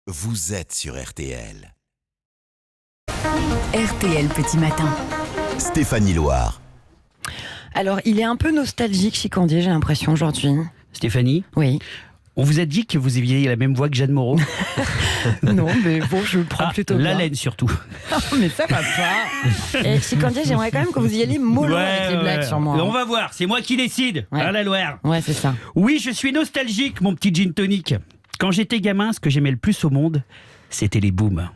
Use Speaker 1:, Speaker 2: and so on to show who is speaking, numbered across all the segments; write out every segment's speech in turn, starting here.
Speaker 1: vous êtes sur RTL.
Speaker 2: RTL Petit Matin.
Speaker 1: Stéphanie Loire.
Speaker 3: Alors, il est un peu nostalgique, Chicandier, j'ai l'impression, aujourd'hui.
Speaker 4: Stéphanie,
Speaker 3: Oui.
Speaker 4: on vous a dit que vous aviez la même voix que Jeanne Moreau.
Speaker 3: Non, mais bon, je le prends plutôt bien.
Speaker 4: L'haleine surtout.
Speaker 3: Mais ça va pas. Et Chicandier, j'aimerais quand même que vous y alliez mollo avec les blagues sur moi.
Speaker 4: On va voir, c'est moi qui décide.
Speaker 3: Ouais.
Speaker 4: Hein, la Loire.
Speaker 3: Ouais, c'est ça.
Speaker 4: Oui, je suis nostalgique, mon petit gin tonic. Quand j'étais gamin, ce que j'aimais le plus au monde, c'était les booms.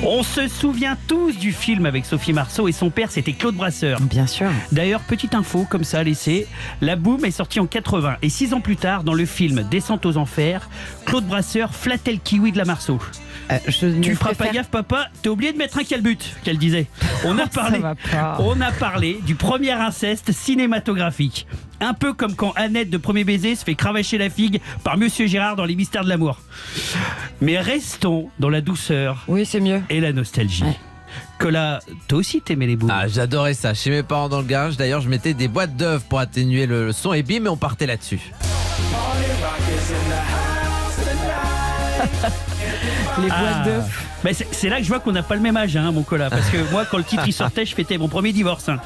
Speaker 4: On se souvient tous du film avec Sophie Marceau et son père, c'était Claude Brasseur.
Speaker 3: Bien sûr.
Speaker 4: D'ailleurs, petite info, comme ça, laissée, la Boum est sortie en 80 et 6 ans plus tard, dans le film Descente aux enfers, Claude Brasseur flattait le kiwi de la Marceau. Tu feras pas gaffe, papa, t'as oublié de mettre un calbut, qu'elle disait. On a parlé du premier inceste cinématographique. Un peu comme quand Annette de Premier Baiser se fait cravacher la figue par Monsieur Gérard dans Les Mystères de l'amour. Mais restons dans la douceur
Speaker 3: Oui, c'est mieux.
Speaker 4: et la nostalgie.
Speaker 3: Ouais.
Speaker 4: Cola, toi aussi t'aimais les booms.
Speaker 5: Ah, j'adorais ça. Chez mes parents dans le garage, d'ailleurs, je mettais des boîtes d'œufs pour atténuer le son et bim, et on partait là-dessus.
Speaker 3: Les boîtes d'œufs.
Speaker 4: Mais c'est là que je vois qu'on n'a pas le même âge, hein, mon Cola. Parce que moi, quand le titre il sortait, je fêtais mon premier divorce. Hein.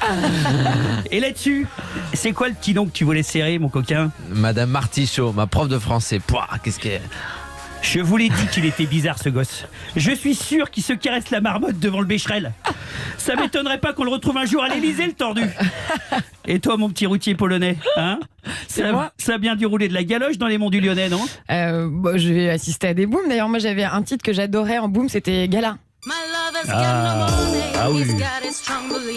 Speaker 4: Et là-dessus, c'est quoi le petit nom que tu voulais serrer, mon coquin ?
Speaker 5: Madame Martichaud, ma prof de français. Pouah, qu'est-ce qu'elle...
Speaker 4: Je vous l'ai dit qu'il était bizarre, ce gosse. Je suis sûr qu'il se caresse la marmotte devant le Becherel. Ça m'étonnerait pas qu'on le retrouve un jour à l'Élysée, le tordu. Et toi, mon petit routier polonais, hein ?
Speaker 3: moi.
Speaker 4: Ça a bien dû rouler de la galoche dans les monts du Lyonnais, non ?
Speaker 3: Je vais assister à des booms. D'ailleurs, moi, j'avais un titre que j'adorais en boom, c'était Gala.
Speaker 4: Ah oui.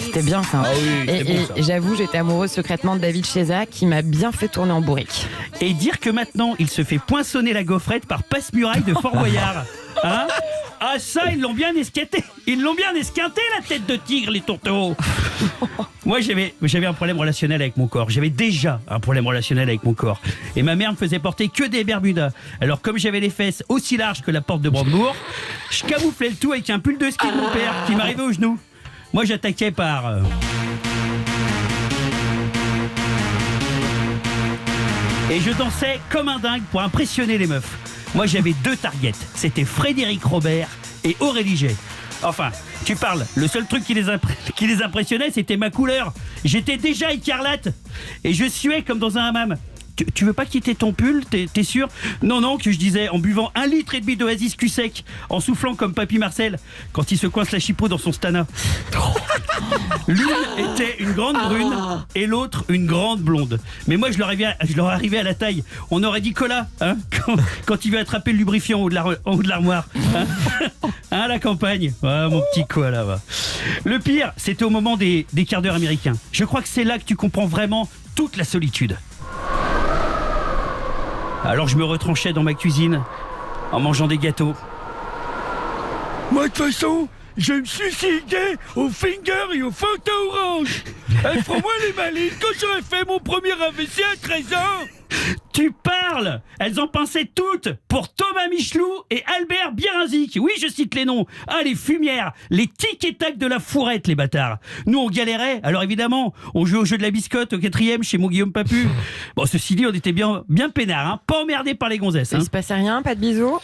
Speaker 3: C'était bien ça.
Speaker 4: Ah oui, c'était bon, ça.
Speaker 3: Et j'avoue, j'étais amoureuse secrètement de David Cheza qui m'a bien fait tourner en bourrique.
Speaker 4: Et dire que maintenant, il se fait poinçonner la gaufrette par Passe-Muraille de Fort Boyard. Hein ? Ah ça, ils l'ont bien esquinté. Ils l'ont bien esquinté, la tête de tigre, les tourtereaux. Moi, j'avais un problème relationnel avec mon corps. J'avais déjà un problème relationnel avec mon corps. Et ma mère me faisait porter que des Bermudas. Alors, comme j'avais les fesses aussi larges que la porte de Brandebourg, je camouflais le tout avec un pull de ski de mon père qui m'arrivait aux genoux. Moi, j'attaquais par... Et je dansais comme un dingue pour impressionner les meufs. Moi, j'avais 2 targets. C'était Frédéric Robert et Aurélie Jay. Enfin, tu parles. Le seul truc qui les impressionnait, c'était ma couleur. J'étais déjà écarlate. Et je suais comme dans un hammam. Tu veux pas quitter ton pull, t'es sûr ? Non, que je disais en buvant 1,5 litre d'Oasis cul sec, en soufflant comme Papy Marcel quand il se coince la chipot dans son stana. L'une était une grande brune et l'autre une grande blonde. Mais moi je leur arrivais à la taille. On aurait dit Cola, hein, quand il veut attraper le lubrifiant en haut de l'armoire. Hein, hein, la campagne. Ah, mon petit Koala va. Le pire, c'était au moment des quarts d'heure américains. Je crois que c'est là que tu comprends vraiment toute la solitude. Alors je me retranchais dans ma cuisine en mangeant des gâteaux. Moi de toute façon, je me suis suicidé au finger et au Fanta orange. Prends-moi les malines quand j'aurais fait mon premier AVC à 13 ans. Tu parles. Elles en pensaient toutes pour Thomas Michelou et Albert Bierinzik. Oui, je cite les noms. Ah, les fumières, les tic et tac de la fourrette, les bâtards. Nous, on galérait. Alors évidemment, on jouait au jeu de la biscotte au 4e chez mon Guillaume Papu. Bon, ceci dit, on était bien peinards, hein. Pas emmerdés par les gonzesses. Hein.
Speaker 3: Il se passait rien, pas de bisous ?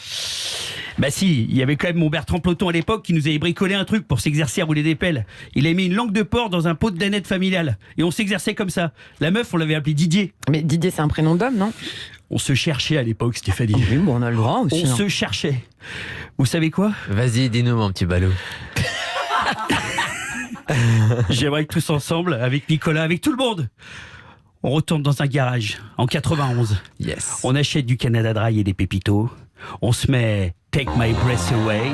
Speaker 4: Bah si, il y avait quand même mon Bertrand Ploton à l'époque qui nous avait bricolé un truc pour s'exercer à rouler des pelles. Il a mis une langue de porc dans un pot de danette familiale. Et on s'exerçait comme ça. La meuf, on l'avait appelé Didier.
Speaker 3: Mais Didier, c'est un prénom d'homme, non ?
Speaker 4: On se cherchait à l'époque, Stéphanie.
Speaker 3: Oui, bon, on a le droit aussi.
Speaker 4: On se cherchait. Vous savez quoi ?
Speaker 5: Vas-y, dis-nous, mon petit ballot.
Speaker 4: J'aimerais que tous ensemble, avec Nicolas, avec tout le monde, on retourne dans un garage en 91.
Speaker 5: Yes.
Speaker 4: On achète du Canada Dry et des pépitos. On se met Take My Breath Away,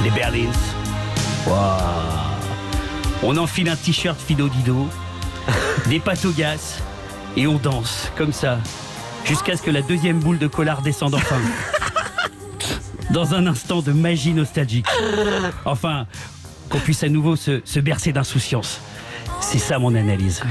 Speaker 4: les Berlins. Wow. On enfile un t-shirt Fido Dido, des pâtes au gaz, et on danse comme ça, jusqu'à ce que la deuxième boule de cola descende enfin. Dans un instant de magie nostalgique. Enfin, qu'on puisse à nouveau se bercer d'insouciance. C'est ça mon analyse.